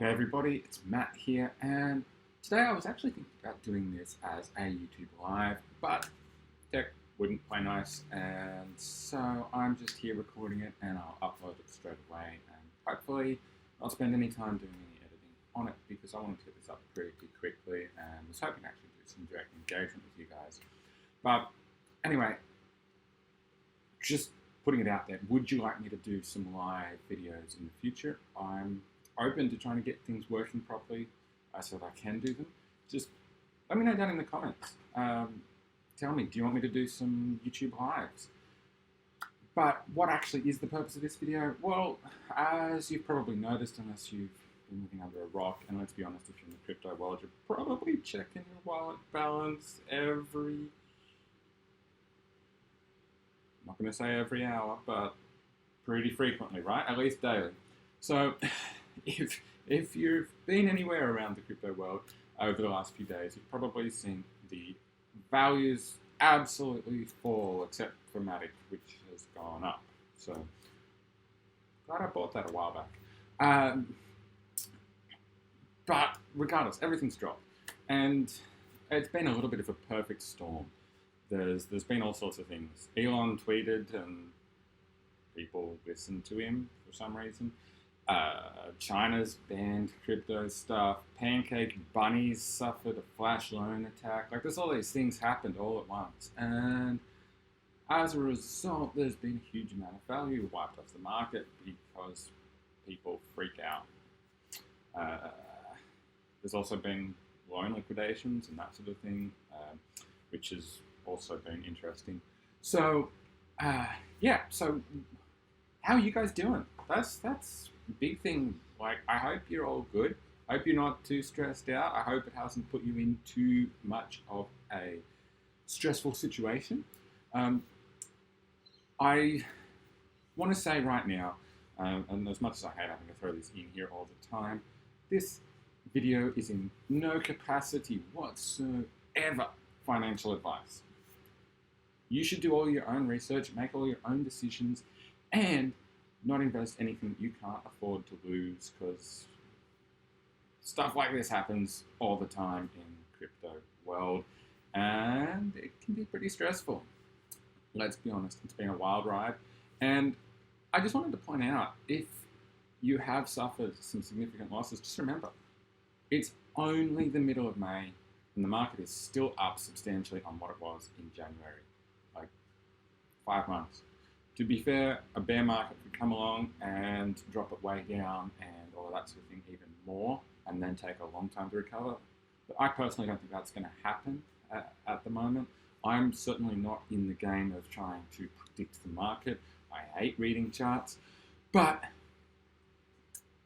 Hey everybody, it's Matt here, and today I was actually thinking about doing this as a YouTube live, but tech wouldn't play nice, and so I'm just here recording it, and I'll upload it straight away, and hopefully not spend any time doing any editing on it, because I wanted to get this up pretty quickly, and was hoping to actually do some direct engagement with you guys. But anyway, just putting it out there, would you like me to do some live videos in the future? I'm open to trying to get things working properly so that I can do them. Just let me know down in the comments. Tell me, do you want me to do some YouTube lives? But what actually is the purpose of this video? Well, as you've probably noticed, unless you've been living under a rock, and let's be honest, if you're in the crypto world, you're probably checking your wallet balance I'm not going to say every hour, but pretty frequently, right? At least daily. So if you've been anywhere around the crypto world over the last few days, you've probably seen the values absolutely fall, except for Matic, which has gone up. So glad I bought that a while back. But regardless, everything's dropped, and it's been a little bit of a perfect storm. There's been all sorts of things. Elon tweeted, and people listened to him for some reason. China's banned crypto stuff. Pancake bunnies suffered a flash loan attack. Like, there's all these things happened all at once, and as a result, there's been a huge amount of value wiped off the market because people freak out. There's also been loan liquidations and that sort of thing, which has also been interesting. So, yeah. So, how are you guys doing? That's a big thing. Like, I hope you're all good. I hope you're not too stressed out. I hope it hasn't put you in too much of a stressful situation. I want to say right now, and as much as I hate having to throw this in here all the time, this video is in no capacity whatsoever financial advice. You should do all your own research, make all your own decisions, and not invest anything you can't afford to lose, because stuff like this happens all the time in the crypto world, and it can be pretty stressful. Let's be honest, it's been a wild ride, and I just wanted to point out, if you have suffered some significant losses, just remember, it's only the middle of May, and the market is still up substantially on what it was in January, like 5 months. To be fair, a bear market could come along and drop it way down and all of that sort of thing even more, and then take a long time to recover. But I personally don't think that's going to happen at the moment. I'm certainly not in the game of trying to predict the market. I hate reading charts, but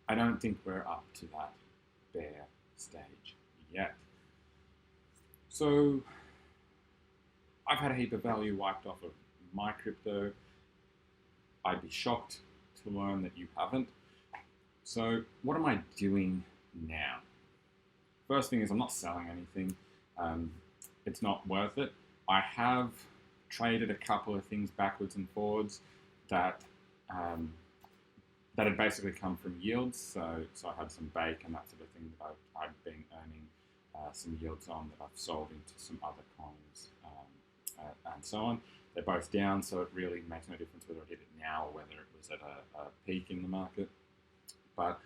I don't think we're up to that bear stage yet. So I've had a heap of value wiped off of my crypto. I'd be shocked to learn that you haven't. So what am I doing now? First thing is, I'm not selling anything. It's not worth it. I have traded a couple of things backwards and forwards that had basically come from yields. So I had some bake and that sort of thing that I've been earning some yields on, that I've sold into some other coins and so on. They're both down, so it really makes no difference whether I hit it now or whether it was at a peak in the market. But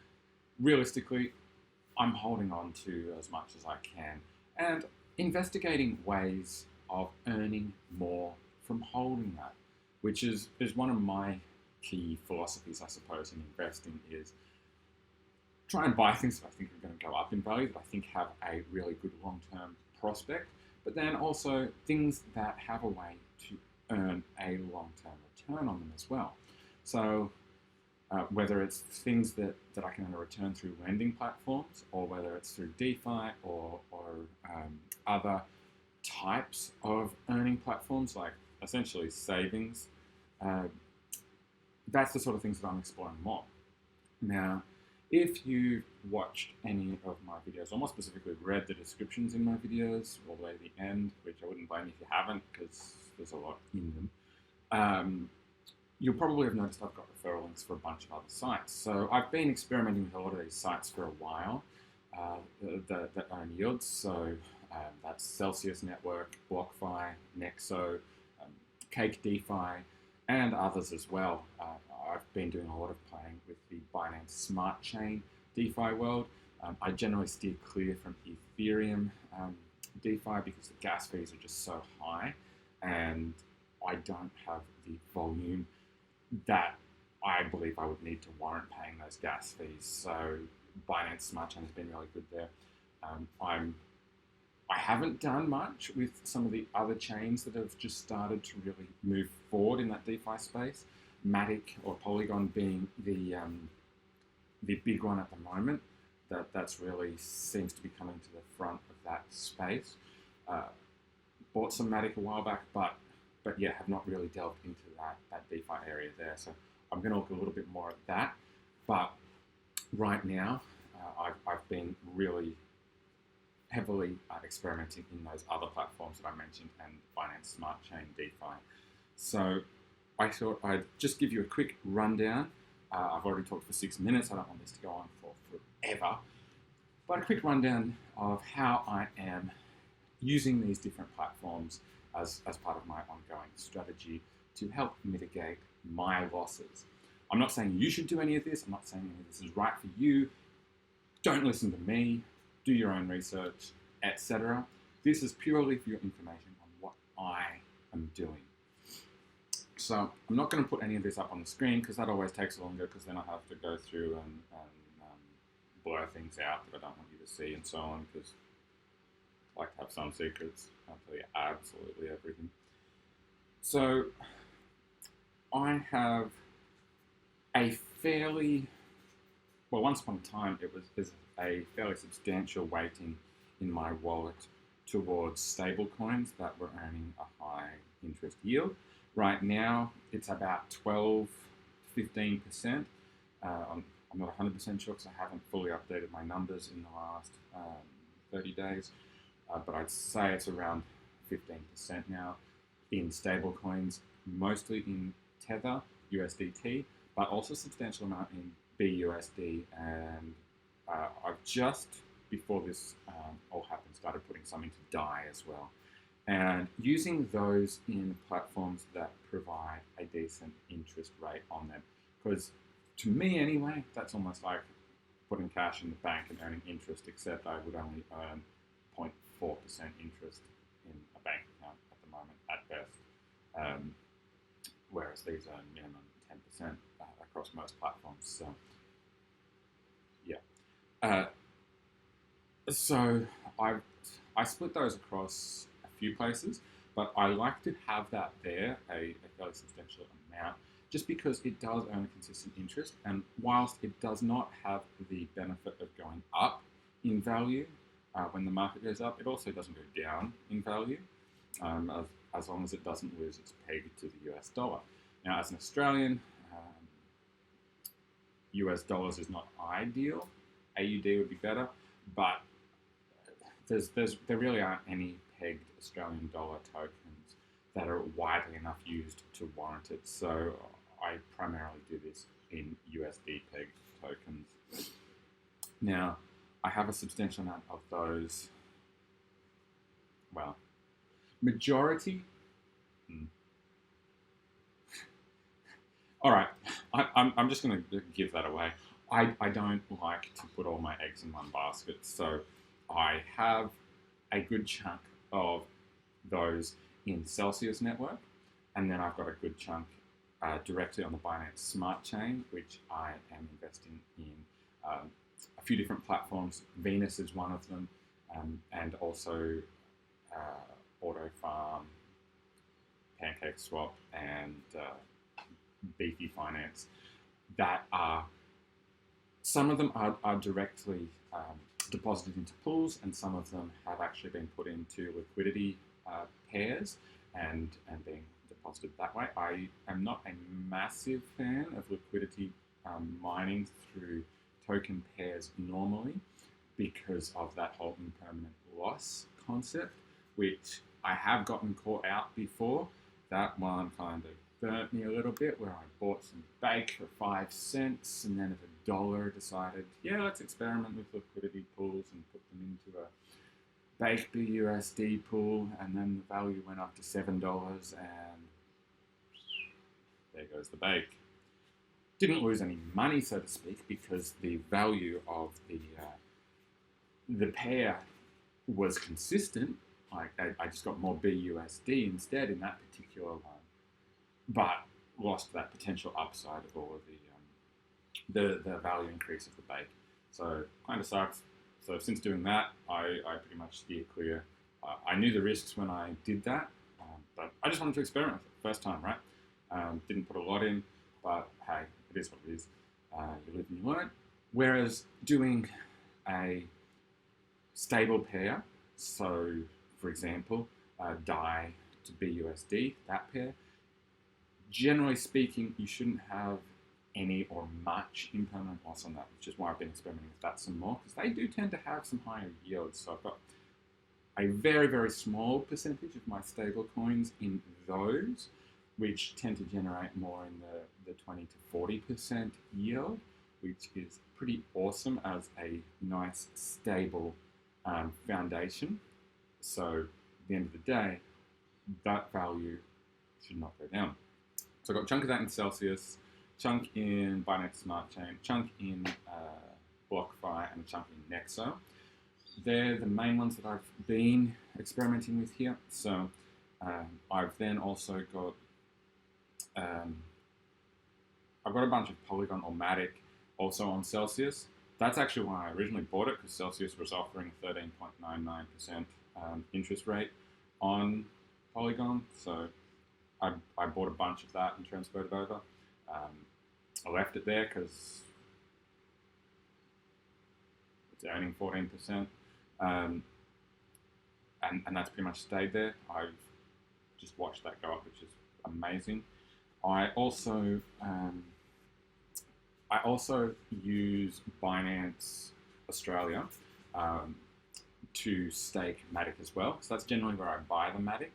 realistically, I'm holding on to as much as I can and investigating ways of earning more from holding that, which is one of my key philosophies, I suppose, in investing, is try and buy things that I think are going to go up in value, that I think have a really good long-term prospect, but then also things that have a way to earn a long-term return on them as well. So whether it's things that I can earn a return through lending platforms, or whether it's through DeFi or other types of earning platforms, like essentially savings, that's the sort of things that I'm exploring more. Now, if you've watched any of my videos, or more specifically read the descriptions in my videos all the way to the end, which I wouldn't blame if you haven't, because there's a lot in them, you'll probably have noticed I've got referral links for a bunch of other sites. So I've been experimenting with a lot of these sites for a while that earn yields. So that's Celsius Network, BlockFi, Nexo, Cake DeFi, and others as well. I've been doing a lot of playing with the Binance Smart Chain DeFi world. I generally steer clear from Ethereum DeFi because the gas fees are just so high, and I don't have the volume that I believe I would need to warrant paying those gas fees. So Binance Smart Chain has been really good there. I haven't done much with some of the other chains that have just started to really move forward in that DeFi space. Matic or Polygon being the big one at the moment. That's really seems to be coming to the front of that space. Bought some Matic a while back, but yeah, have not really delved into that DeFi area there. So I'm going to look a little bit more at that. But right now, I've been really heavily experimenting in those other platforms that I mentioned and Binance Smart Chain DeFi. So I thought I'd just give you a quick rundown. I've already talked for 6 minutes. I don't want this to go on for forever. But a quick rundown of how I am using these different platforms as part of my ongoing strategy to help mitigate my losses. I'm not saying you should do any of this. I'm not saying any of this is right for you. Don't listen to me. Do your own research, etc. This is purely for your information on what I am doing. So I'm not going to put any of this up on the screen because that always takes longer, because then I have to go through and blur things out that I don't want you to see and so on, because I like to have some secrets. I'll tell you absolutely everything. So I have a fairly, well, once upon a time there's a fairly substantial weighting in my wallet towards stable coins that were earning a high interest yield. Right now it's about 12-15%. I'm not 100% sure because I haven't fully updated my numbers in the last 30 days, but I'd say it's around 15% now in stable coins, mostly in Tether, USDT, but also a substantial amount in BUSD. And I've just, before this all happened, started putting some into DAI as well. And using those in platforms that provide a decent interest rate on them. Because to me anyway, that's almost like putting cash in the bank and earning interest, except I would only earn 0.4% interest in a bank account at the moment at best. Whereas these earn minimum 10% across most platforms. So yeah. So I split those across a few places, but I like to have that there, a fairly substantial amount, just because it does earn a consistent interest. And whilst it does not have the benefit of going up in value when the market goes up, it also doesn't go down in value as long as it doesn't lose its peg to the US dollar. Now, as an Australian, US dollars is not ideal. AUD would be better, but there really aren't any pegged Australian dollar tokens that are widely enough used to warrant it. So I primarily do this in USD pegged tokens. Now, I have a substantial amount of those. Well, majority. All right, I'm just going to give that away. I don't like to put all my eggs in one basket, so I have a good chunk of those in Celsius Network, and then I've got a good chunk directly on the Binance Smart Chain, which I am investing in a few different platforms. Venus is one of them, and also AutoFarm, PancakeSwap, and Beefy Finance. That are, some of them are directly deposited into pools, and some of them have actually been put into liquidity pairs and being deposited that way. I am not a massive fan of liquidity mining through token pairs normally because of that whole impermanent loss concept, which I have gotten caught out before. That one kind of burnt me a little bit, where I bought some bake for 5 cents, and then at $1 decided, yeah, let's experiment with liquidity pools and put them into a bake BUSD pool, and then the value went up to $7, and there goes the bake. Didn't lose any money, so to speak, because the value of the pair was consistent. I just got more BUSD instead in that particular one, but lost that potential upside of all of the value increase of the bake. So kind of sucks. So since doing that, I pretty much steer clear. I knew the risks when I did that, but I just wanted to experiment with it. First time, right? Didn't put a lot in, but hey, it is what it is. You live and you learn. Whereas doing a stable pair, so for example, DAI to BUSD, that pair, generally speaking, you shouldn't have any or much impermanent loss on that, which is why I've been experimenting with that some more, because they do tend to have some higher yields. So I've got a very, very small percentage of my stable coins in those, which tend to generate more in the 20 to 40% yield, which is pretty awesome as a nice, stable foundation. So at the end of the day, that value should not go down. So I've got a chunk of that in Celsius, chunk in Binance Smart Chain, chunk in BlockFi, and a chunk in Nexo. They're the main ones that I've been experimenting with here. So I've then also got I've got a bunch of Polygon or Matic also on Celsius. That's actually why I originally bought it, because Celsius was offering 13.99% interest rate on Polygon. So I bought a bunch of that and transferred it over. I left it there because it's earning 14%, and that's pretty much stayed there. I've just watched that go up, which is amazing. I also use Binance Australia to stake Matic as well. So that's generally where I buy the Matic.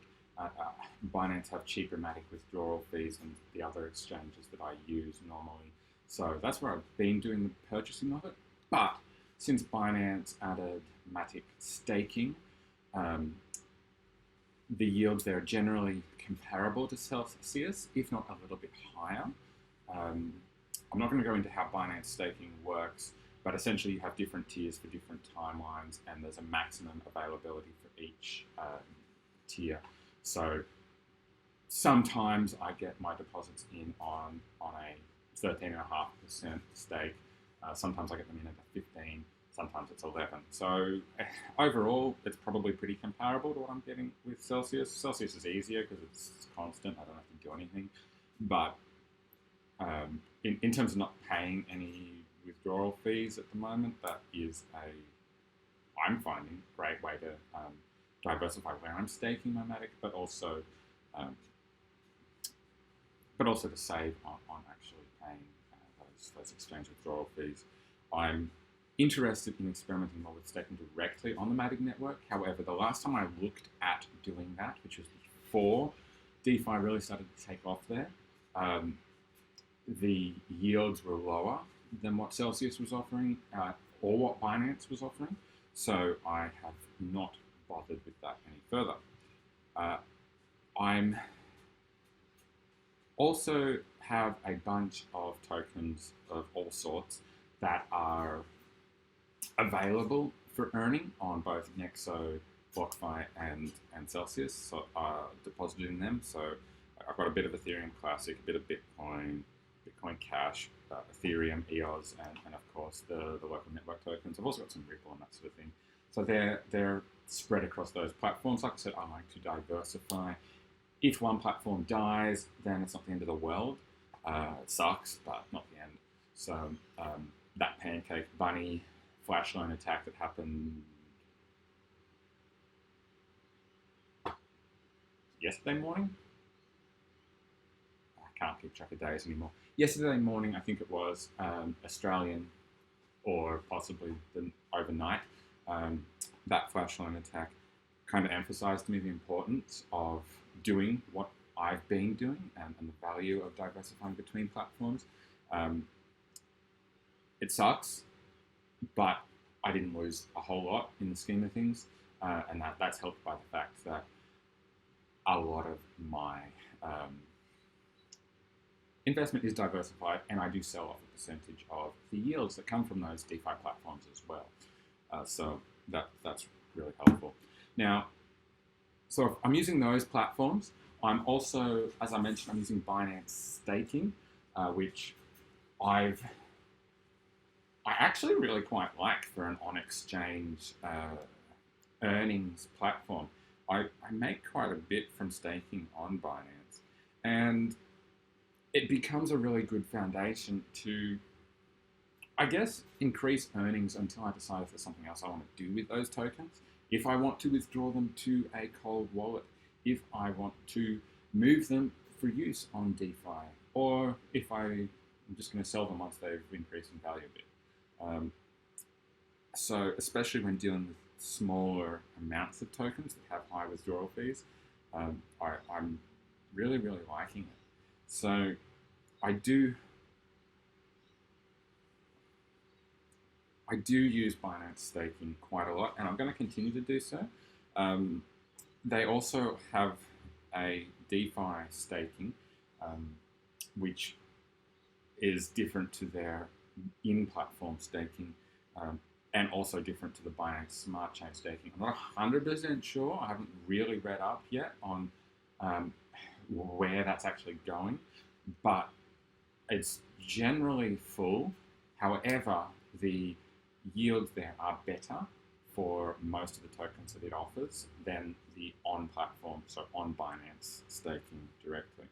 Binance have cheaper Matic withdrawal fees than the other exchanges that I use normally. So that's where I've been doing the purchasing of it. But since Binance added Matic staking, the yields there are generally comparable to Celsius, if not a little bit higher. I'm not going to go into how Binance staking works, but essentially you have different tiers for different timelines, and there's a maximum availability for each tier. So sometimes I get my deposits in on a 13.5% stake. Sometimes I get them in at a 15. Sometimes it's 11. So overall, it's probably pretty comparable to what I'm getting with Celsius. Celsius is easier because it's constant. I don't have to do anything. But in terms of not paying any withdrawal fees at the moment, that is I'm finding, a great way to diversify where I'm staking my Matic, but also to save on actually paying those exchange withdrawal fees. I'm interested in experimenting more with staking directly on the Matic network. However, the last time I looked at doing that, which was before DeFi really started to take off there, the yields were lower than what Celsius was offering or what Binance was offering. So I have not bothered with that any further. I'm also have a bunch of tokens of all sorts that are available for earning on both Nexo, BlockFi, and Celsius. So deposited in them. So I've got a bit of Ethereum Classic, a bit of Bitcoin Cash, Ethereum, EOS, and of course the local network tokens. I've also got some Ripple and that sort of thing. So they're spread across those platforms. Like I said, I like to diversify. If one platform dies, then it's not the end of the world. It sucks, but not the end. So that Pancake Bunny flash loan attack that happened yesterday morning. I can't keep track of days anymore. Yesterday morning, I think it was Australian, or possibly overnight. That flash loan attack kind of emphasized to me the importance of doing what I've been doing and the value of diversifying between platforms. It sucks, but I didn't lose a whole lot in the scheme of things, and that's helped by the fact that a lot of my investment is diversified, and I do sell off a percentage of the yields that come from those DeFi platforms as well. So that's really helpful. Now, so if I'm using those platforms, I'm also, as I mentioned, I'm using Binance Staking, which I actually really quite like for an on-exchange earnings platform. I make quite a bit from staking on Binance, and it becomes a really good foundation to, I guess, increase earnings until I decide if there's something else I want to do with those tokens. If I want to withdraw them to a cold wallet, if I want to move them for use on DeFi, or if I'm just going to sell them once they've increased in value a bit. So especially when dealing with smaller amounts of tokens that have high withdrawal fees, I'm really, really liking it. So I do use Binance Staking quite a lot, and I'm going to continue to do so. They also have a DeFi staking, which is different to their in-platform staking, and also different to the Binance Smart Chain staking. I'm not 100% sure. I haven't really read up yet on where that's actually going, but it's generally full. However, the yields there are better for most of the tokens that it offers than the on-platform, so on Binance staking directly.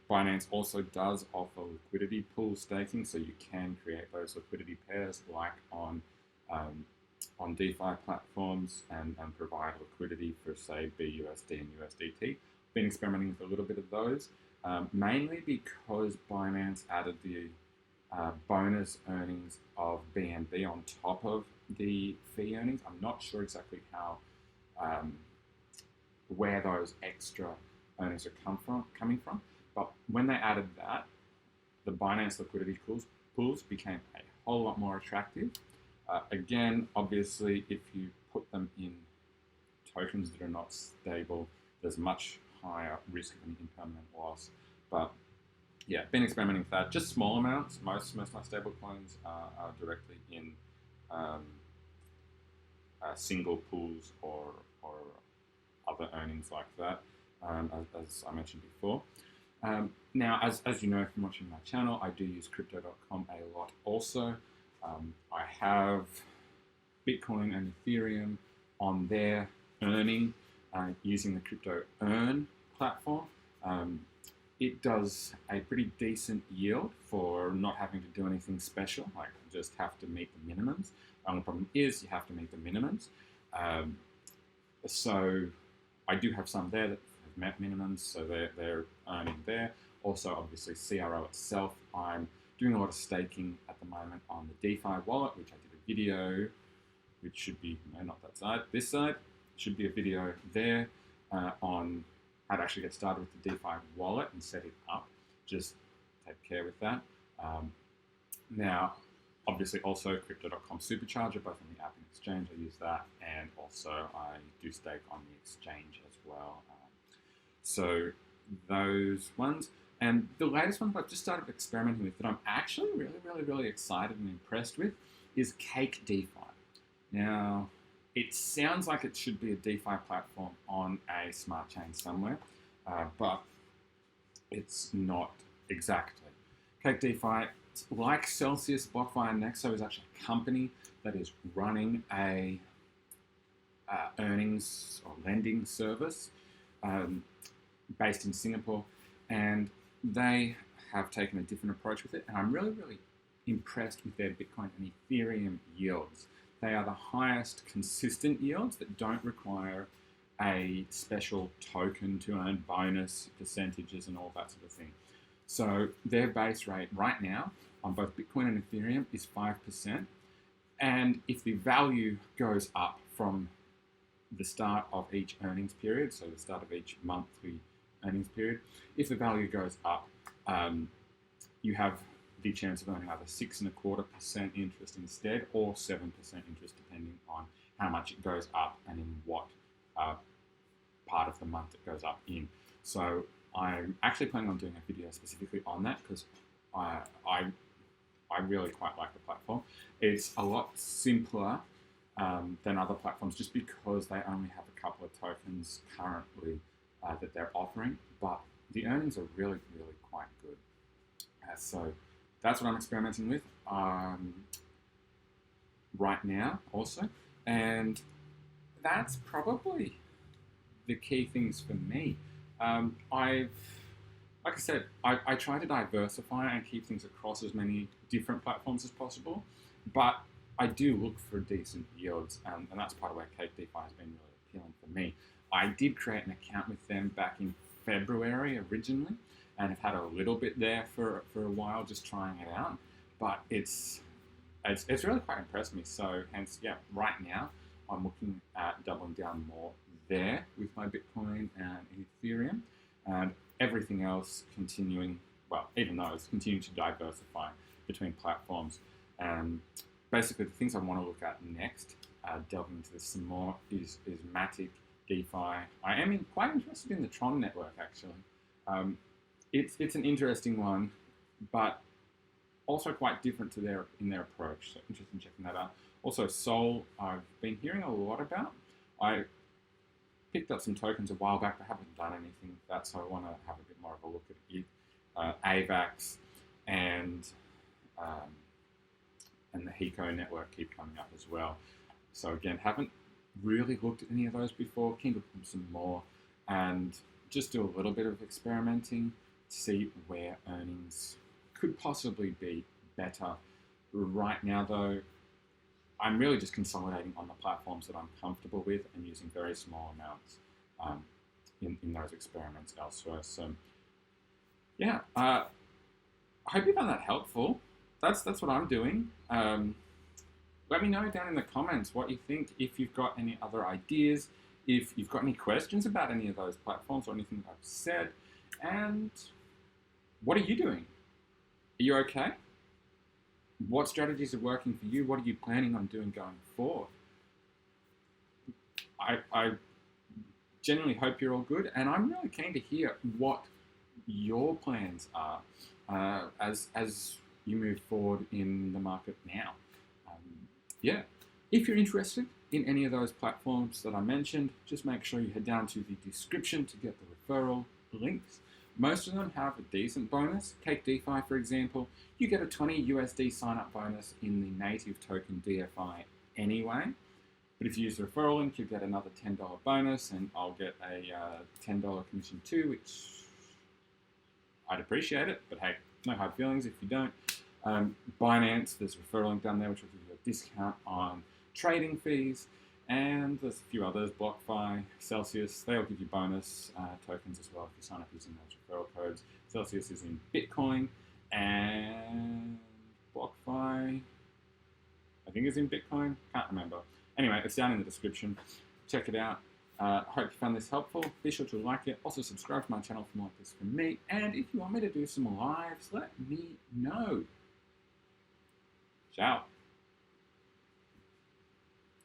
Binance also does offer liquidity pool staking, so you can create those liquidity pairs like on DeFi platforms and provide liquidity for, say, BUSD and USDT. Been experimenting with a little bit of those, mainly because Binance added the bonus earnings of BNB on top of the fee earnings. I'm not sure exactly how, where those extra earnings are coming from, but when they added that, the Binance liquidity pools became a whole lot more attractive. Again, obviously, if you put them in tokens that are not stable, there's much higher risk of an impermanent loss. But yeah, been experimenting with that. Just small amounts. Most of my stable coins are directly in single pools or other earnings like that, as I mentioned before. Now, as you know from watching my channel, I do use crypto.com a lot also. I have Bitcoin and Ethereum on there earning using the Crypto Earn platform. It does a pretty decent yield for not having to do anything special, like just have to meet the minimums. The only problem is you have to meet the minimums. So I do have some there that have met minimums, so they're earning there. Also, obviously, CRO itself, I'm doing a lot of staking at the moment on the DeFi wallet, which I did a video, which should be, no, not that side, this side, should be a video there on how to actually get started with the DeFi wallet and set it up. Just take care with that. Now, obviously also Crypto.com Supercharger, both on the app and exchange, I use that, and also I do stake on the exchange as well. So those ones. And the latest one that I've just started experimenting with that I'm actually really excited and impressed with is Cake DeFi. Now, it sounds like it should be a DeFi platform on a smart chain somewhere, but it's not exactly. Cake DeFi, like Celsius, BlockFi, and Nexo, is actually a company that is running a earnings or lending service based in Singapore, and they have taken a different approach with it, and I'm really impressed with their Bitcoin and Ethereum yields. They are the highest consistent yields that don't require a special token to earn bonus percentages and all that sort of thing. So their base rate right now on both Bitcoin and Ethereum is 5%. And if the value goes up from the start of each earnings period, so the start of each monthly earnings period. If the value goes up, you have the chance of earning either 6.25% interest instead, or 7% interest, depending on how much it goes up and in what part of the month it goes up in. So I'm actually planning on doing a video specifically on that, because I really quite like the platform. It's a lot simpler than other platforms, just because they only have a couple of tokens currently that they're offering, but the earnings are really, really quite good. So that's what I'm experimenting with right now also, and that's probably the key things for me. Like I said, I try to diversify and keep things across as many different platforms as possible, but I do look for decent yields, and that's part of where Cake DeFi has been really appealing for me. I did create an account with them back in February originally, and have had a little bit there for a while, just trying it out. But it's really quite impressed me. So hence, yeah, right now I'm looking at doubling down more there with my Bitcoin and Ethereum, and everything else continuing. Well, even those continue to diversify between platforms. Basically, the things I want to look at next, delving into this some more, is Matic, DeFi. I am quite interested in the Tron network, actually. It's an interesting one, but also quite different in their approach. So interested in checking that out. Also, Sol, I've been hearing a lot about. I picked up some tokens a while back, but haven't done anything with that, so I want to have a bit more of a look at it. AVAX and the Hiko network keep coming up as well. So again, haven't really looked at any of those before. Keen to look at some more and just do a little bit of experimenting to see where earnings could possibly be better. Right now, though, I'm really just consolidating on the platforms that I'm comfortable with and using very small amounts in those experiments elsewhere. So, yeah, I hope you found that helpful. That's what I'm doing. Let me know down in the comments what you think, if you've got any other ideas, if you've got any questions about any of those platforms or anything that I've said, and what are you doing? Are you okay? What strategies are working for you? What are you planning on doing going forward? I genuinely hope you're all good, and I'm really keen to hear what your plans are as you move forward in the market now. Yeah, if you're interested in any of those platforms that I mentioned, just make sure you head down to the description to get the referral links. Most of them have a decent bonus. Cake DeFi, for example, you get a 20 USD sign-up bonus in the native token DFI anyway. But if you use the referral link, you get another $10 bonus, and I'll get a $10 commission too, which I'd appreciate it, but hey, no hard feelings if you don't. Binance, there's a referral link down there, which will give you a discount on trading fees. And there's a few others, BlockFi, Celsius, they all give you bonus tokens as well if you sign up using those referral codes. Celsius is in Bitcoin, and BlockFi, I think is in Bitcoin, can't remember. Anyway, it's down in the description, check it out. Hope you found this helpful. Be sure to like it, also subscribe to my channel for more like this from me, and if you want me to do some lives, let me know. Ciao.